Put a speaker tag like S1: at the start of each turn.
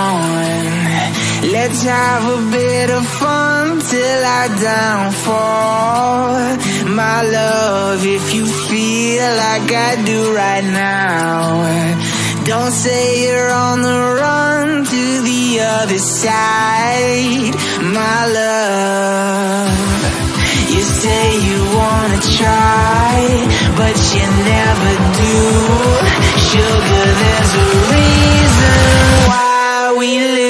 S1: on. Let's have a bit of fun till I downfall. My love, if you feel like I do right now, don't say you're on the run to the other side, my love. You say you wanna try, but you never do. Sugar, there's a reason why we live